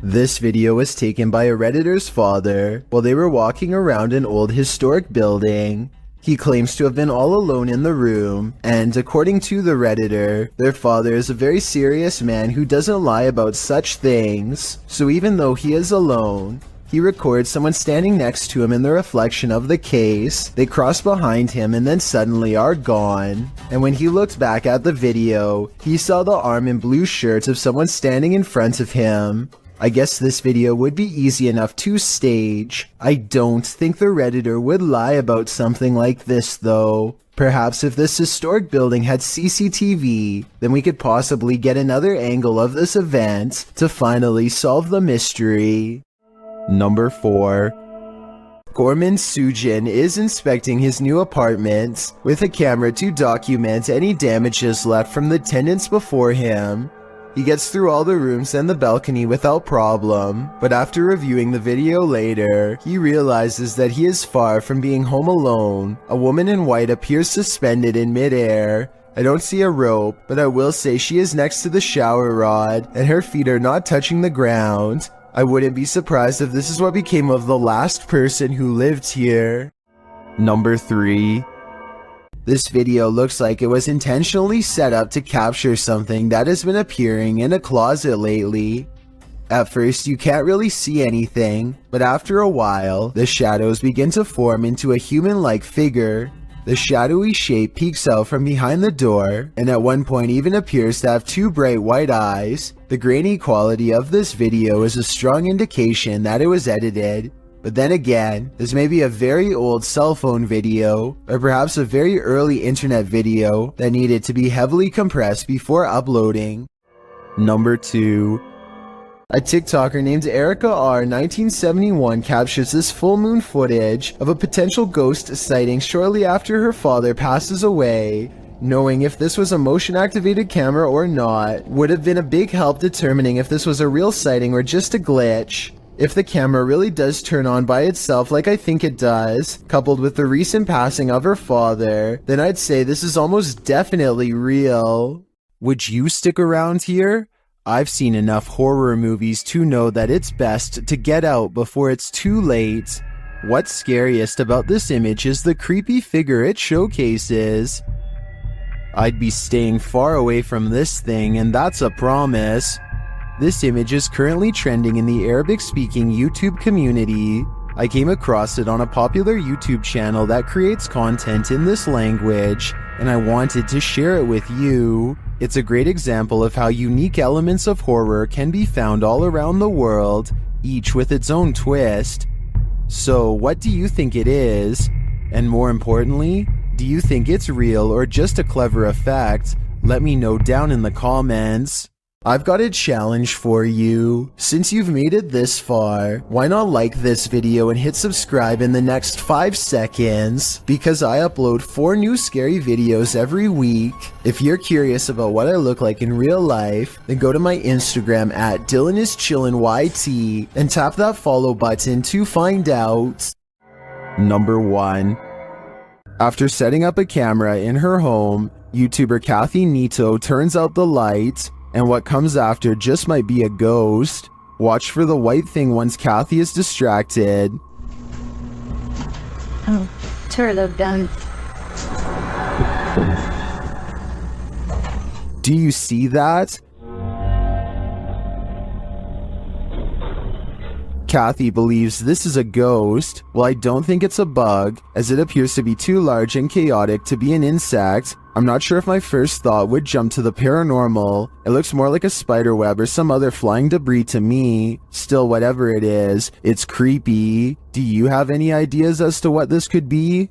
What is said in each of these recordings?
This video was taken by a Redditor's father while they were walking around an old historic building. He claims to have been all alone in the room, and according to the Redditor, their father is a very serious man who doesn't lie about such things. So even though he is alone, he records someone standing next to him in the reflection of the case. They cross behind him and then suddenly are gone. And when he looked back at the video, he saw the arm and blue shirt of someone standing in front of him. I guess this video would be easy enough to stage. I don't think the Redditor would lie about something like this though. Perhaps if this historic building had CCTV, then we could possibly get another angle of this event to finally solve the mystery. Number 4. Gorman Sujin is inspecting his new apartment with a camera to document any damages left from the tenants before him. He gets through all the rooms and the balcony without problem, but after reviewing the video later, he realizes that he is far from being home alone. A woman in white appears suspended in midair. I don't see a rope, but I will say she is next to the shower rod, and her feet are not touching the ground. I wouldn't be surprised if this is what became of the last person who lived here. Number 3. This video looks like it was intentionally set up to capture something that has been appearing in a closet lately. At first you can't really see anything, but after a while, the shadows begin to form into a human-like figure. The shadowy shape peeks out from behind the door, and at one point even appears to have 2 bright white eyes. The grainy quality of this video is a strong indication that it was edited. But then again, this may be a very old cell phone video, or perhaps a very early internet video that needed to be heavily compressed before uploading. Number 2. A TikToker named Erica R 1971 captures this full moon footage of a potential ghost sighting shortly after her father passes away. Knowing if this was a motion activated camera or not would have been a big help determining if this was a real sighting or just a glitch. If the camera really does turn on by itself like I think it does, coupled with the recent passing of her father, then I'd say this is almost definitely real. Would you stick around here? I've seen enough horror movies to know that it's best to get out before it's too late. What's scariest about this image is the creepy figure it showcases. I'd be staying far away from this thing, and that's a promise. This image is currently trending in the Arabic-speaking YouTube community. I came across it on a popular YouTube channel that creates content in this language, and I wanted to share it with you. It's a great example of how unique elements of horror can be found all around the world, each with its own twist. So, what do you think it is? And more importantly, do you think it's real or just a clever effect? Let me know down in the comments. I've got a challenge for you. Since you've made it this far, why not like this video and hit subscribe in the next 5 seconds? Because I upload 4 new scary videos every week. If you're curious about what I look like in real life, then go to my Instagram at DylanIsChillinYT and tap that follow button to find out. Number 1. After setting up a camera in her home, YouTuber Kathy Nito turns out the light, and what comes after just might be a ghost. Watch for the white thing once Kathy is distracted. Oh, turtle done. Do you see that? Kathy believes this is a ghost. Well, I don't think it's a bug, as it appears to be too large and chaotic to be an insect. I'm not sure if my first thought would jump to the paranormal. It looks more like a spider web or some other flying debris to me. Still, whatever it is, it's creepy. Do you have any ideas as to what this could be?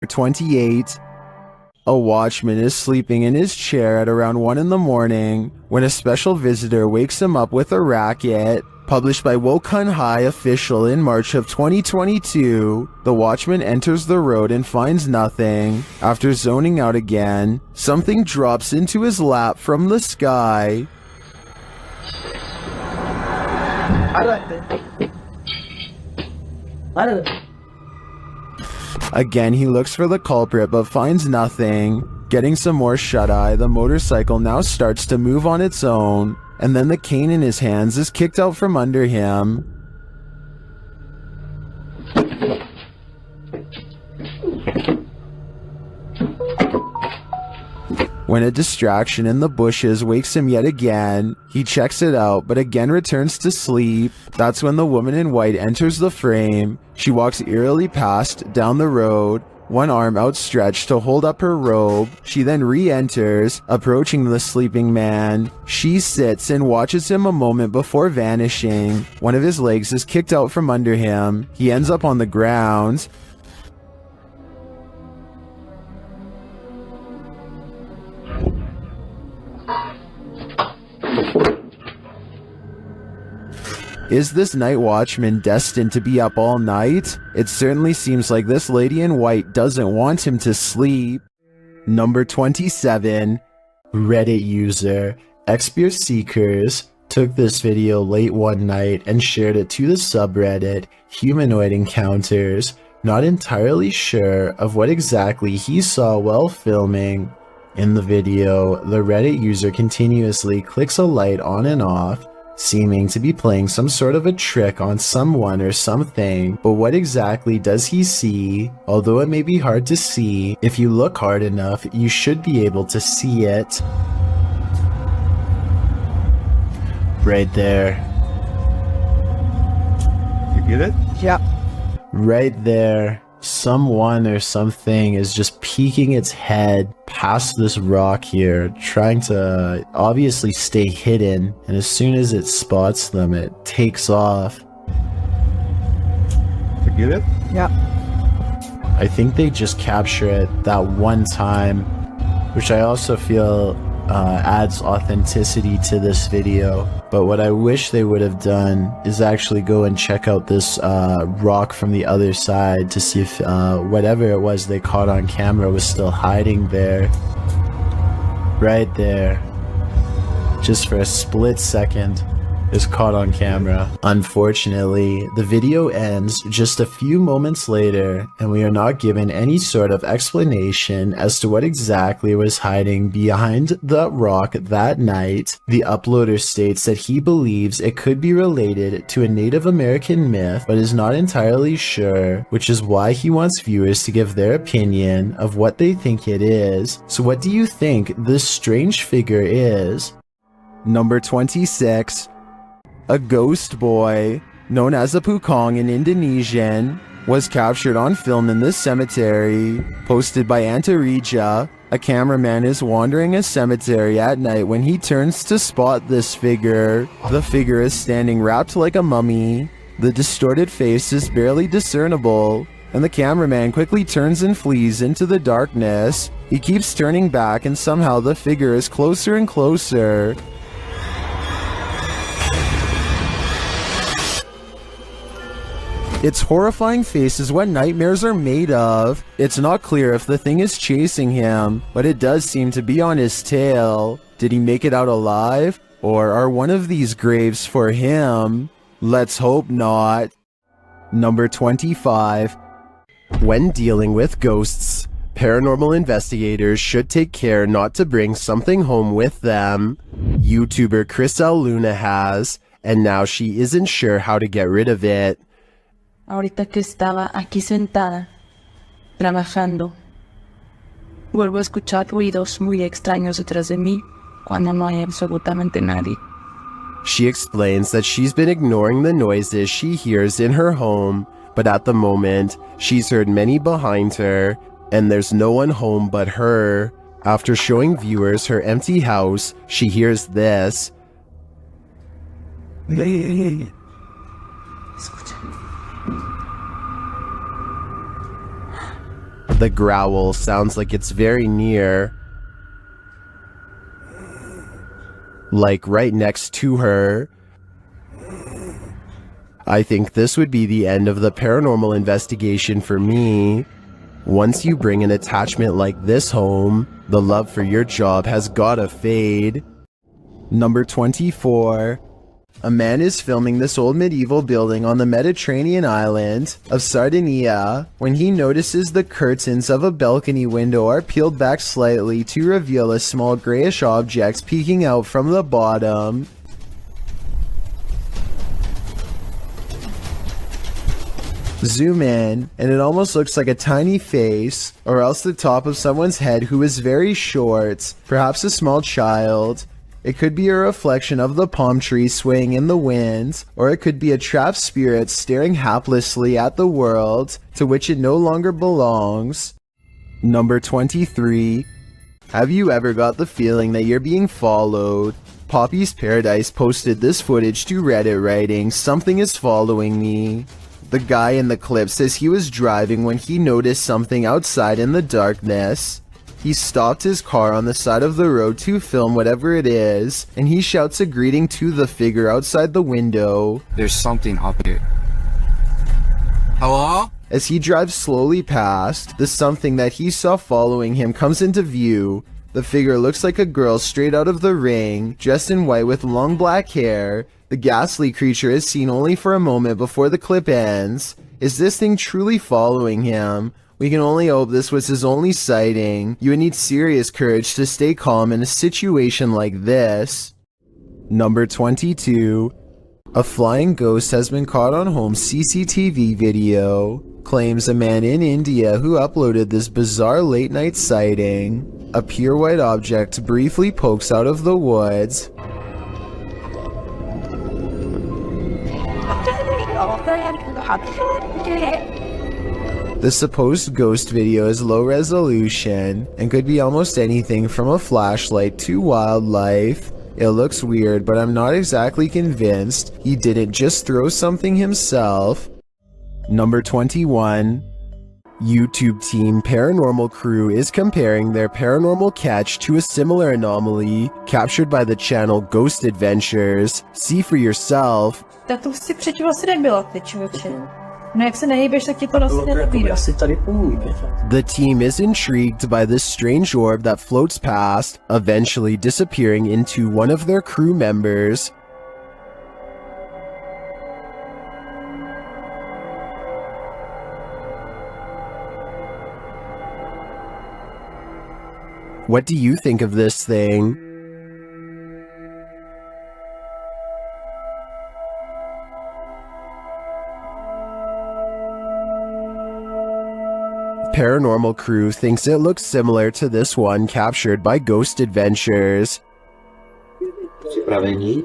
28. A watchman is sleeping in his chair at around 1 in the morning when a special visitor wakes him up with a racket. Published by Wokun High Official in March of 2022, the watchman enters the road and finds nothing. After zoning out again, something drops into his lap from the sky. Again, he looks for the culprit but finds nothing. Getting some more shut-eye, the motorcycle now starts to move on its own, and then the cane in his hands is kicked out from under him. When a distraction in the bushes wakes him yet again, he checks it out but again returns to sleep. That's when the woman in white enters the frame. She walks eerily past down the road, one arm outstretched to hold up her robe. She then re-enters, approaching the sleeping man. She sits and watches him a moment before vanishing. One of his legs is kicked out from under him. He ends up on the ground. Is this night watchman destined to be up all night? It certainly seems like this lady in white doesn't want him to sleep. Number 27. Reddit user Expier Seekers took this video late one night and shared it to the subreddit Humanoid Encounters, not entirely sure of what exactly he saw while filming. In the video, the Reddit user continuously clicks a light on and off, seeming to be playing some sort of a trick on someone or something, but what exactly does he see? Although it may be hard to see, if you look hard enough, you should be able to see it. Right there. You get it? Yeah. Right there. Someone or something is just peeking its head past this rock here, trying to obviously stay hidden, and as soon as it spots them, it takes off. You get it? Yeah. I think they just capture it that one time, which I also feel adds authenticity to this video. But what I wish they would have done is actually go and check out this rock from the other side to see if whatever it was they caught on camera was still hiding there. Right there. Just for a split second. Is caught on camera. Unfortunately, the video ends just a few moments later, and we are not given any sort of explanation as to what exactly was hiding behind the rock that night. The uploader states that he believes it could be related to a Native American myth, but is not entirely sure, which is why he wants viewers to give their opinion of what they think it is. So what do you think this strange figure is? Number 26. A ghost boy, known as a pukong in Indonesian, was captured on film in this cemetery. Posted by Antarija, a cameraman is wandering a cemetery at night when he turns to spot this figure. The figure is standing wrapped like a mummy. The distorted face is barely discernible, and the cameraman quickly turns and flees into the darkness. He keeps turning back, and somehow the figure is closer and closer. Its horrifying face is what nightmares are made of. It's not clear if the thing is chasing him, but it does seem to be on his tail. Did he make it out alive? Or are one of these graves for him? Let's hope not. Number 25. When dealing with ghosts, paranormal investigators should take care not to bring something home with them. YouTuber Chris L. Luna has, and now she isn't sure how to get rid of it. Ahorita que estaba aquí sentada, trabajando, vuelvo a escuchar ruidos muy extraños detrás de mí cuando no hay absolutamente nadie. She explains that she's been ignoring the noises she hears in her home, but at the moment, she's heard many behind her, and there's no one home but her. After showing viewers her empty house, she hears this. The growl sounds like it's very near, like right next to her. I think this would be the end of the paranormal investigation for me. Once you bring an attachment like this home, the love for your job has gotta fade. Number 24. A man is filming this old medieval building on the Mediterranean island of Sardinia when he notices the curtains of a balcony window are peeled back slightly to reveal a small grayish object peeking out from the bottom. Zoom in, and it almost looks like a tiny face, or else the top of someone's head who is very short, perhaps a small child. It could be a reflection of the palm tree swaying in the wind, or it could be a trapped spirit staring haplessly at the world to which it no longer belongs. Number 23. Have you ever got the feeling that you're being followed? Poppy's Paradise posted this footage to Reddit writing, "Something is following me." The guy in the clip says he was driving when he noticed something outside in the darkness. He stopped his car on the side of the road to film whatever it is, and he shouts a greeting to the figure outside the window. There's something up here. Hello? As he drives slowly past, the something that he saw following him comes into view. The figure looks like a girl straight out of The Ring, dressed in white with long black hair. The ghastly creature is seen only for a moment before the clip ends. Is this thing truly following him? We can only hope this was his only sighting. You would need serious courage to stay calm in a situation like this. Number 22. A flying ghost has been caught on home CCTV video. Claims a man in India who uploaded this bizarre late night sighting. A pure white object briefly pokes out of the woods. The supposed ghost video is low resolution and could be almost anything from a flashlight to wildlife. It looks weird, but I'm not exactly convinced he didn't just throw something himself. Number 21. YouTube team Paranormal Crew is comparing their paranormal catch to a similar anomaly captured by the channel Ghost Adventures. See for yourself. Tak to si předtím asi nebyla, ty člověče. No jak se nehýbeš, tak ti to asi nenabídá. The team is intrigued by this strange orb that floats past, eventually disappearing into one of their crew members. What do you think of this thing? Paranormal Crew thinks it looks similar to this one captured by Ghost Adventures. Připravení?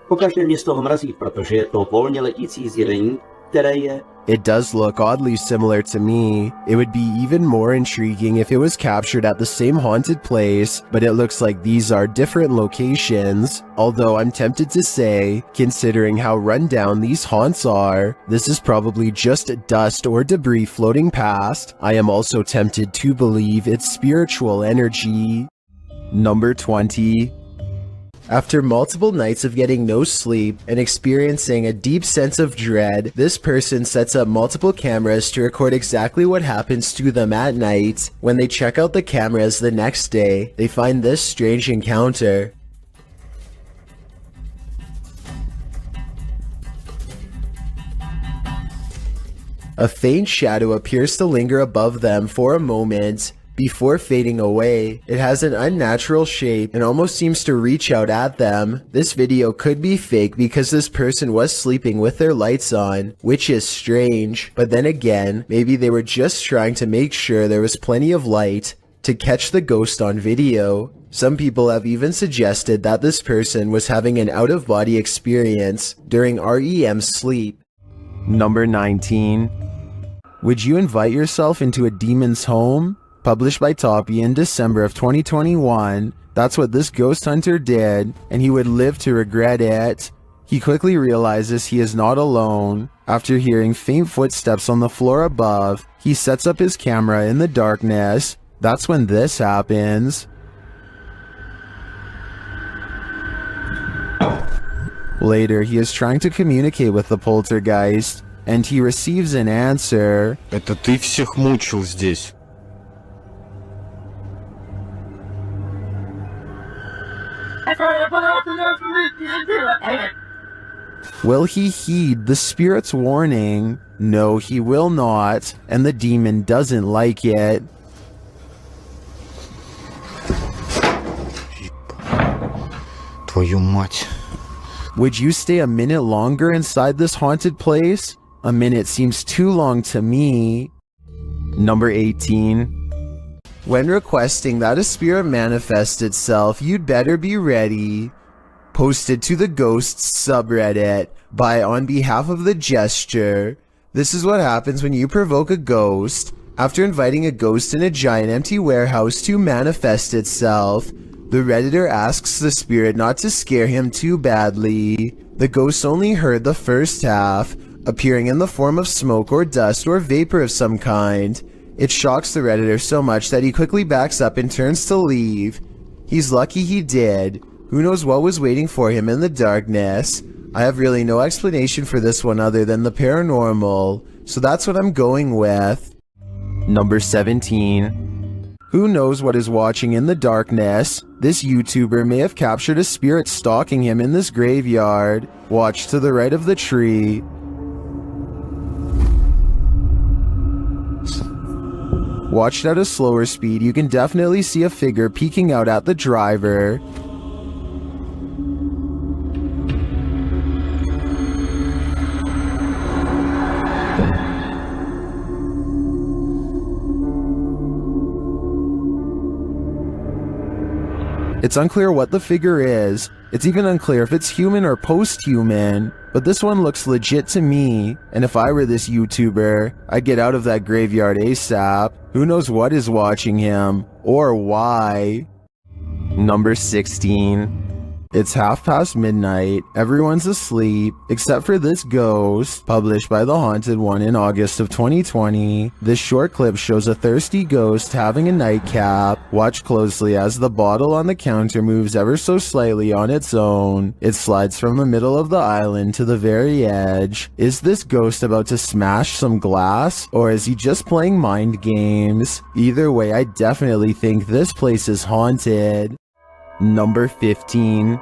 Pokaždé mě z toho mrazí, protože je to volně letící zjevení, které je... It does look oddly similar to me. It would be even more intriguing if it was captured at the same haunted place, but it looks like these are different locations. Although I'm tempted to say, considering how run down these haunts are, this is probably just dust or debris floating past. I am also tempted to believe it's spiritual energy. Number 20. After multiple nights of getting no sleep and experiencing a deep sense of dread, this person sets up multiple cameras to record exactly what happens to them at night. When they check out the cameras the next day, they find this strange encounter. A faint shadow appears to linger above them for a moment, before fading away. It has an unnatural shape and almost seems to reach out at them. This video could be fake because this person was sleeping with their lights on, which is strange. But then again, maybe they were just trying to make sure there was plenty of light to catch the ghost on video. Some people have even suggested that this person was having an out-of-body experience during REM sleep. Number 19. Would you invite yourself into a demon's home? Published by Toppy in December of 2021, that's what this ghost hunter did, and he would live to regret it. He quickly realizes he is not alone. After hearing faint footsteps on the floor above, he sets up his camera in the darkness. That's when this happens. Later, he is trying to communicate with the poltergeist, and he receives an answer. Это ты всех мучил здесь. Will he heed the spirit's warning? No, he will not, and the demon doesn't like it. Твою мать. Would you stay a minute longer inside this haunted place? A minute seems too long to me. Number 18. When requesting that a spirit manifest itself, you'd better be ready. Posted to the Ghosts subreddit by On Behalf of the Gesture. This is what happens when you provoke a ghost. After inviting a ghost in a giant empty warehouse to manifest itself, the Redditor asks the spirit not to scare him too badly. The ghost only heard the first half, appearing in the form of smoke or dust or vapor of some kind. It shocks the Redditor so much that he quickly backs up and turns to leave. He's lucky he did. Who knows what was waiting for him in the darkness? I have really no explanation for this one other than the paranormal, so that's what I'm going with. Number 17. Who knows what is watching in the darkness? This YouTuber may have captured a spirit stalking him in this graveyard. Watch to the right of the tree. Watched at a slower speed, you can definitely see a figure peeking out at the driver. It's unclear what the figure is. It's even unclear if it's human or post-human, but this one looks legit to me, and if I were this YouTuber, I'd get out of that graveyard ASAP. Who knows what is watching him, or why? Number 16. It's midnight, everyone's asleep, except for this ghost, published by The Haunted One in August of 2020. This short clip shows a thirsty ghost having a nightcap. Watch closely as the bottle on the counter moves ever so slightly on its own. It slides from the middle of the island to the very edge. Is this ghost about to smash some glass, or is he just playing mind games? Either way, I definitely think this place is haunted. Number 15.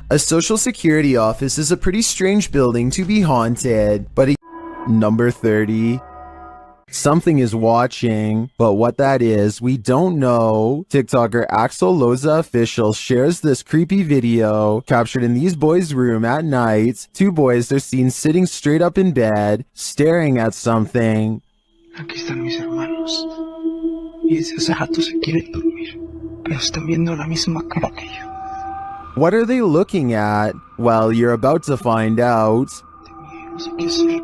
A social security office is a pretty strange building to be haunted, but Number 30. Something is watching, but what that is, we don't know. TikToker Axel Loza Official shares this creepy video captured in these boys' room at night. Two boys are seen sitting straight up in bed, staring at something. Aquí están mis hermanos. Y desde hace rato se quieren dormir. Pero están viendo la misma cara que yo. What are they looking at? Well, you're about to find out. No sé qué hacer.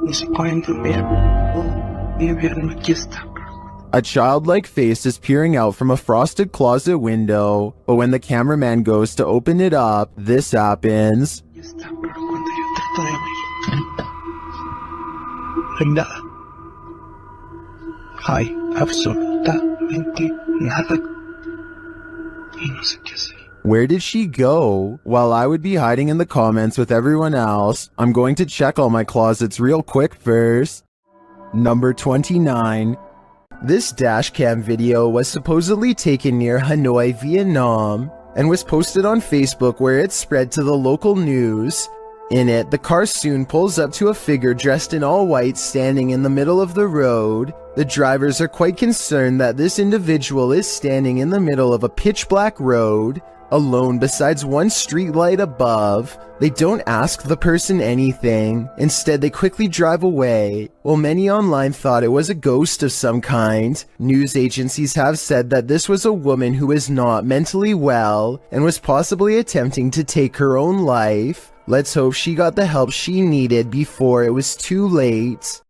Ni se pueden dormir. Ni vieron aquí está. A childlike face is peering out from a frosted closet window, but when the cameraman goes to open it up, this happens. Aquí está, pero cuando yo trato de abrir, no hay nada. Hay absolutamente nada. Y no sé qué hacer. Where did she go? While I would be hiding in the comments with everyone else, I'm going to check all my closets real quick first. Number 29. This dashcam video was supposedly taken near Hanoi, Vietnam, and was posted on Facebook where it spread to the local news. In it, the car soon pulls up to a figure dressed in all white standing in the middle of the road. The drivers are quite concerned that this individual is standing in the middle of a pitch-black road, alone besides one streetlight above. They don't ask the person anything. Instead, they quickly drive away. While many online thought it was a ghost of some kind, news agencies have said that this was a woman who is not mentally well and was possibly attempting to take her own life. Let's hope she got the help she needed before it was too late.